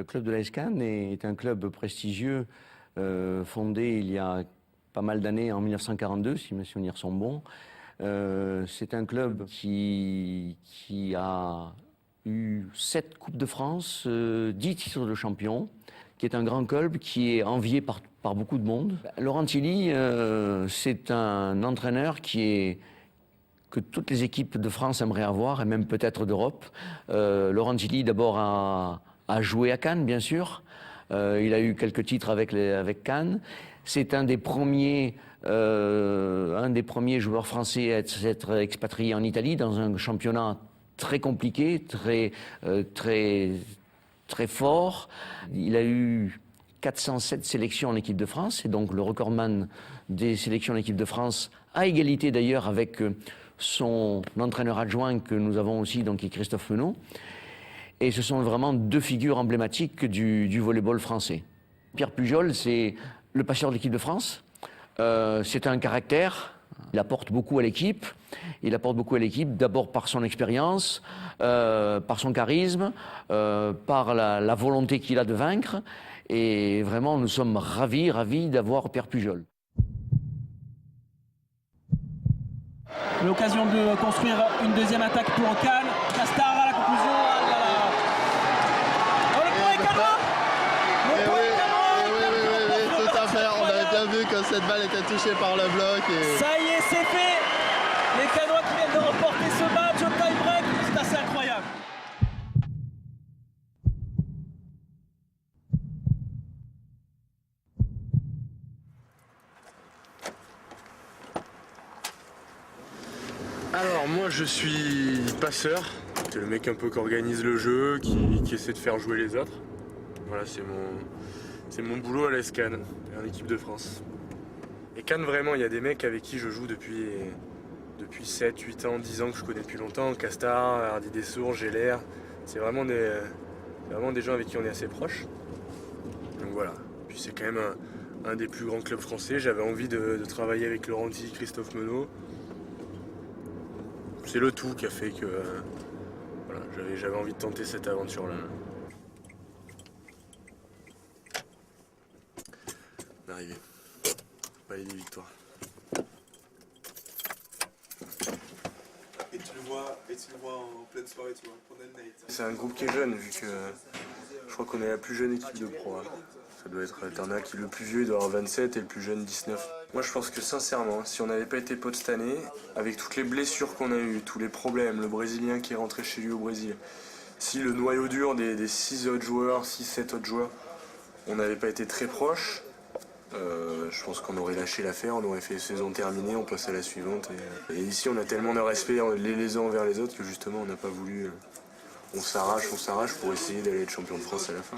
Le club de l'AS Cannes est un club prestigieux fondé il y a pas mal d'années, en 1942, si mes souvenirs sont bons. C'est un club qui a eu 7 Coupes de France, 10 titres de champion, qui est un grand club qui est envié par beaucoup de monde. Laurent Tilly, c'est un entraîneur que toutes les équipes de France aimeraient avoir, et même peut-être d'Europe. Laurent Tilly, d'abord, a joué à Cannes, bien sûr. Il a eu quelques titres avec Cannes. C'est un des premiers joueurs français à s'être expatrié en Italie, dans un championnat très compliqué, très fort. Il a eu 407 sélections en équipe de France, et donc le recordman des sélections en équipe de France, à égalité d'ailleurs avec son entraîneur adjoint que nous avons aussi, donc qui est Christophe Menot. Et ce sont vraiment 2 figures emblématiques du volley-ball français. Pierre Pujol, c'est le passeur de l'équipe de France. C'est un caractère. Il apporte beaucoup à l'équipe. Il apporte beaucoup à l'équipe, d'abord par son expérience, par son charisme, par la volonté qu'il a de vaincre. Et vraiment, nous sommes ravis d'avoir Pierre Pujol. L'occasion de construire une deuxième attaque pour Cannes. Castard à la conclusion. Oh, le point est cannois. Oui, tout à fait. On avait bien vu que cette balle était touchée par le bloc. Ça y est, c'est fait. Les Cannois qui viennent de remporter ce match au tie-break. C'est assez incroyable. Alors moi je suis passeur, c'est le mec un peu qui organise le jeu, qui essaie de faire jouer les autres. Voilà, c'est mon boulot à l'AS Cannes, en équipe de France. Et Cannes vraiment, il y a des mecs avec qui je joue depuis 7, 8 ans, 10 ans que je connais depuis longtemps. Castard, Hardy Dessours, Géler, c'est vraiment des gens avec qui on est assez proches. Donc voilà, puis c'est quand même un des plus grands clubs français. J'avais envie de travailler avec Laurent Tilly, Christophe Menot. C'est le tout qui a fait que voilà, j'avais envie de tenter cette aventure-là. Arrivé. Palais des Victoires. Et tu le vois en pleine soirée, tu vois, pendant le night. C'est un groupe qui est jeune, vu que je crois qu'on est la plus jeune équipe de pro. Hein. Ça doit être Alterna qui est le plus vieux, il doit avoir 27 et le plus jeune 19. Moi je pense que sincèrement, si on n'avait pas été potes cette année, avec toutes les blessures qu'on a eues, tous les problèmes, le Brésilien qui est rentré chez lui au Brésil, si le noyau dur des 6 autres joueurs, 6-7 autres joueurs, on n'avait pas été très proches, je pense qu'on aurait lâché l'affaire, on aurait fait saison terminée, on passe à la suivante. Et ici on a tellement de respect les uns envers les autres que justement on n'a pas voulu... on s'arrache pour essayer d'aller être champion de France à la fin.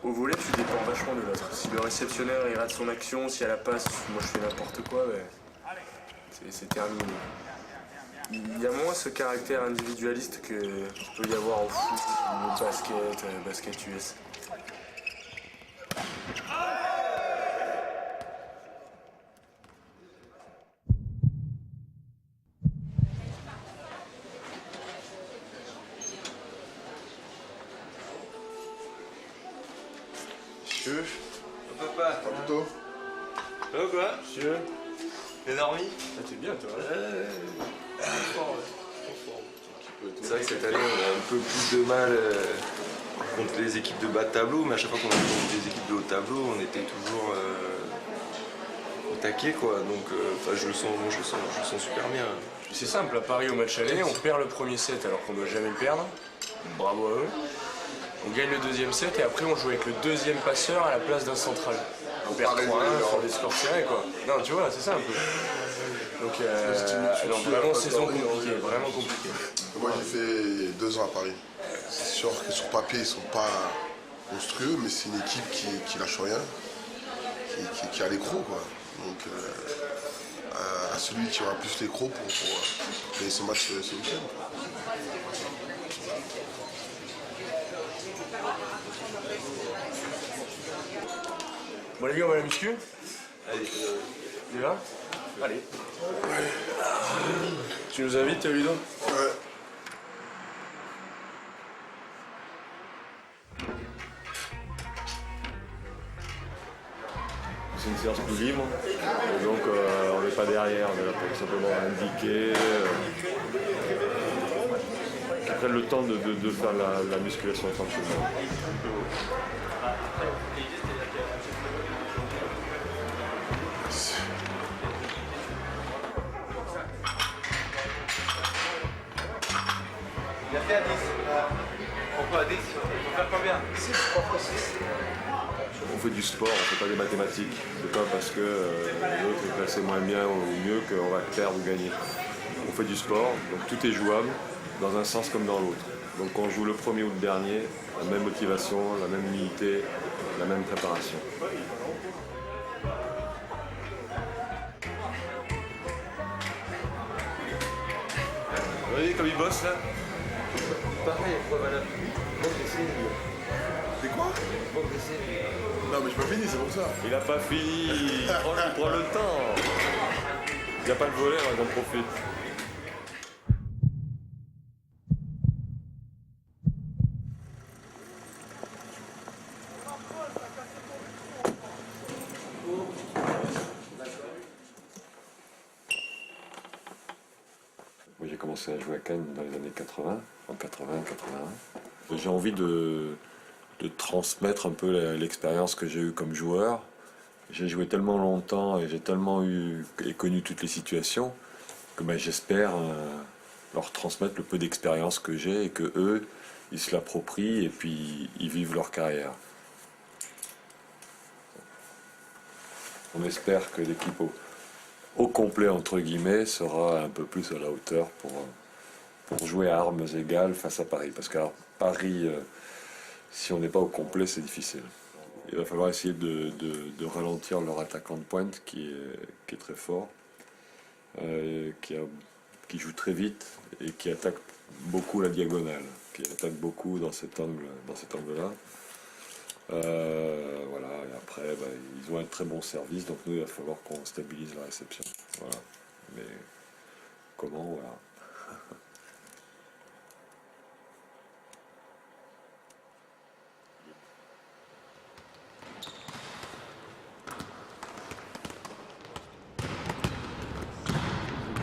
Au volley, tu dépends vachement de l'autre. Si le réceptionneur il rate son action, si à la passe, moi je fais n'importe quoi, c'est terminé. Il y a moins ce caractère individualiste qu'il peut y avoir au foot, au basket US. Monsieur. Papa. Plutôt. Ça va quoi? Monsieur. T'es dormi? Ah, t'es bien, toi. C'est vrai que cette année, on a un peu plus de mal contre les équipes de bas de tableau, mais à chaque fois qu'on a contre des équipes de haut de tableau, on était toujours au taquet, quoi. Donc, je le sens super bien. C'est simple, à Paris au match aller, on perd le premier set alors qu'on ne doit jamais le perdre. Bravo à eux. On gagne le deuxième set et après on joue avec le deuxième passeur à la place d'un central. On perd 3-1, on des scores serrés, quoi. Non, tu vois, c'est ça un peu. Donc vraiment saison compliquée, vraiment compliquée. Moi j'ai fait 2 ans à Paris. C'est sûr que sur papier ils sont pas monstrueux, mais c'est une équipe qui lâche rien, qui a l'écro, quoi. Donc à celui qui aura plus l'écro pour gagner ce match ce week-end. Bon les gars, on va à la muscu. Allez, on y va. Allez. Tu nous invites, Ludo? Ouais. C'est une séance plus libre, et donc on n'est pas derrière, on est là pour simplement indiquer, qu'ils prennent le temps de faire la musculation tranquillement. Il a fait à 10. Pourquoi à 10? Il faut faire combien? 6, 3 fois 6. On fait du sport, on ne fait pas des mathématiques. C'est pas parce que l'autre est classé moins bien ou mieux qu'on va perdre ou gagner. On fait du sport, donc tout est jouable, dans un sens comme dans l'autre. Donc on joue le premier ou le dernier, la même motivation, la même unité, la même préparation. Vous voyez comme il bosse là? Pareil, quoi, madame? C'est quoi? Non, mais je pas fini, c'est pour ça. Il n'a pas fini, il prend le temps. Il n'y a pas le volet, on en profite. Moi j'ai commencé à jouer à Cannes dans les années 80, en 80-81. J'ai envie de transmettre un peu l'expérience que j'ai eue comme joueur. J'ai joué tellement longtemps et j'ai tellement eu et connu toutes les situations que j'espère leur transmettre le peu d'expérience que j'ai et que eux, ils se l'approprient et puis ils vivent leur carrière. On espère que l'équipe au complet entre guillemets sera un peu plus à la hauteur pour jouer à armes égales face à Paris. Parce qu'à Paris, si on n'est pas au complet, c'est difficile. Il va falloir essayer de ralentir leur attaquant de pointe qui est très fort, qui joue très vite et qui attaque beaucoup la diagonale, qui attaque beaucoup dans cet angle-là. Voilà, et après, ils ont un très bon service, donc nous, il va falloir qu'on stabilise la réception. Voilà. Mais comment, voilà.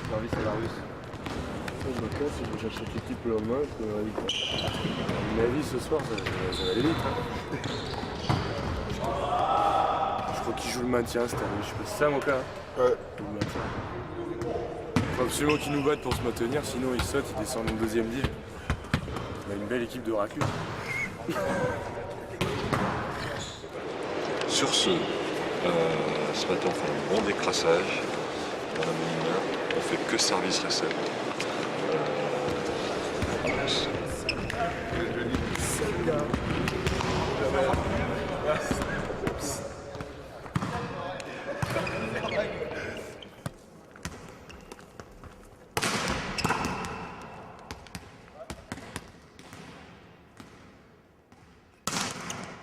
Service à la russe. Je me casse et je cherche l'équipe le lendemain, je me réveille. À mon avis, ce soir, ça va aller vite. Je crois qu'il joue le maintien cette année, je sais pas si c'est ça mon cas. Ouais. Le maintien. Il faut absolument qu'ils nous battent pour se maintenir, sinon ils sautent, ils descendent en deuxième div. On a une belle équipe de racus. Sur ce matin, on fait un bon décrassage dans la main. On fait que service recette.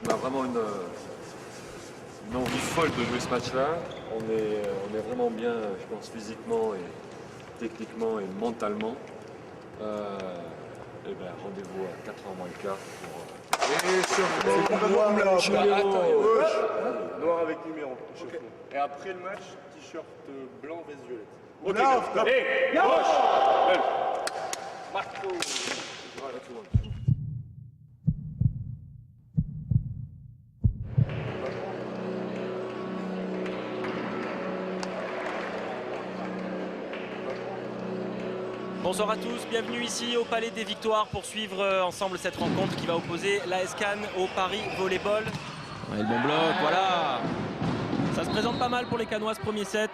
On a vraiment une envie folle de jouer ce match-là. On est vraiment bien, je pense, physiquement et techniquement et mentalement. Et ben, rendez-vous à 4h moins le quart pour... Noir avec numéro. Okay. Et après le match, t-shirt blanc, veste violette. Ok, hey, gauche. Marco. Voilà, tout le monde. Bonsoir à tous, bienvenue ici au Palais des Victoires pour suivre ensemble cette rencontre qui va opposer l'AS Cannes au Paris Volleyball. Ouais, le bon bloc, voilà. Ça se présente pas mal pour les Cannois ce premier set.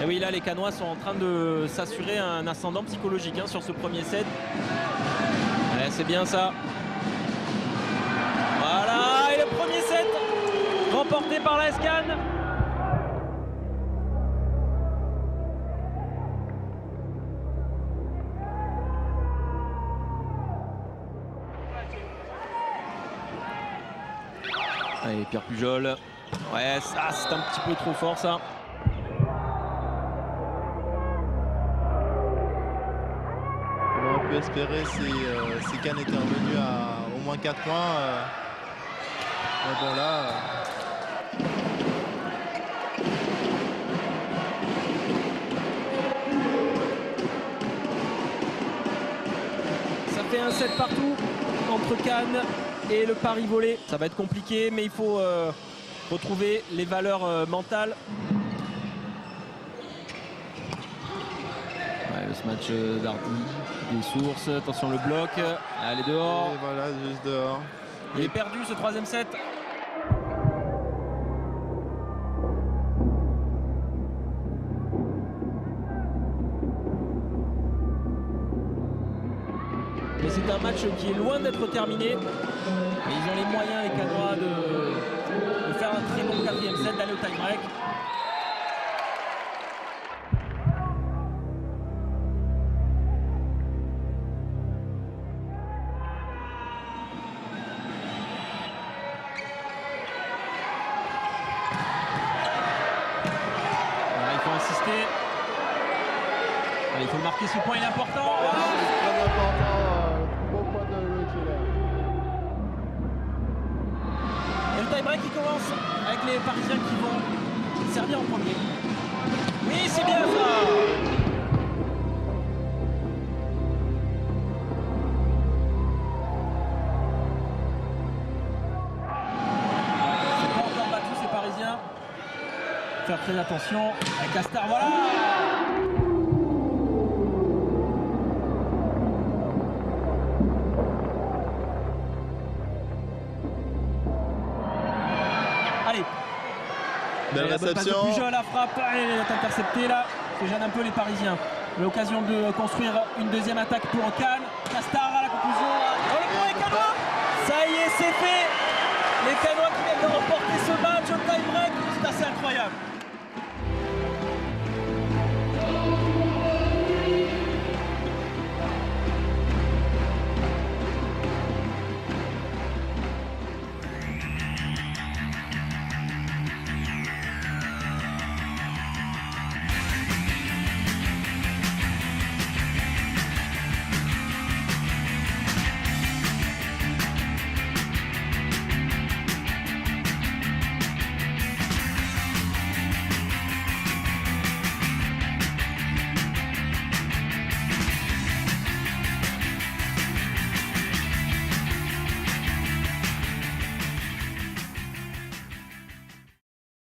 Et oui, là les Cannois sont en train de s'assurer un ascendant psychologique sur ce premier set. Ouais, c'est bien ça. Voilà, et le premier set remporté par l'AS Cannes. Allez, Pierre Pujol Ouais, ça c'est un petit peu trop fort ça. On aurait pu espérer si Cannes était revenu à au moins 4 points. Mais bon là... Ça fait un set partout entre Cannes et le Paris Volley. Ça va être compliqué, mais il faut retrouver les valeurs mentales. Ouais, le smash d'Hardy, des sources, attention le bloc, elle est dehors. Et voilà, juste dehors. Il est perdu ce troisième set. Mais c'est un match qui est loin d'être terminé. Mais ils ont les moyens, les Canois, de faire un très bon quatrième set, d'aller au tie-break. Il faut insister. Allez, il faut marquer ce point, il est important. C'est très important, beau point de Loïc Gillet. Et le tie-break qui commence avec les Parisiens qui vont servir en premier. Oui, c'est bien ça. C'est pas encore battu ces Parisiens. Faire très attention avec Astar, voilà. Allez. Belle Et la bonne passe de réception. Pujol à la frappe, elle est interceptée là, ça gêne un peu les Parisiens. L'occasion de construire une deuxième attaque pour Cannes. Castar à la conclusion. Oh, le point des Canois. Ça y est, c'est fait. Les Canois qui viennent de remporter ce match au tie-break, c'est assez incroyable.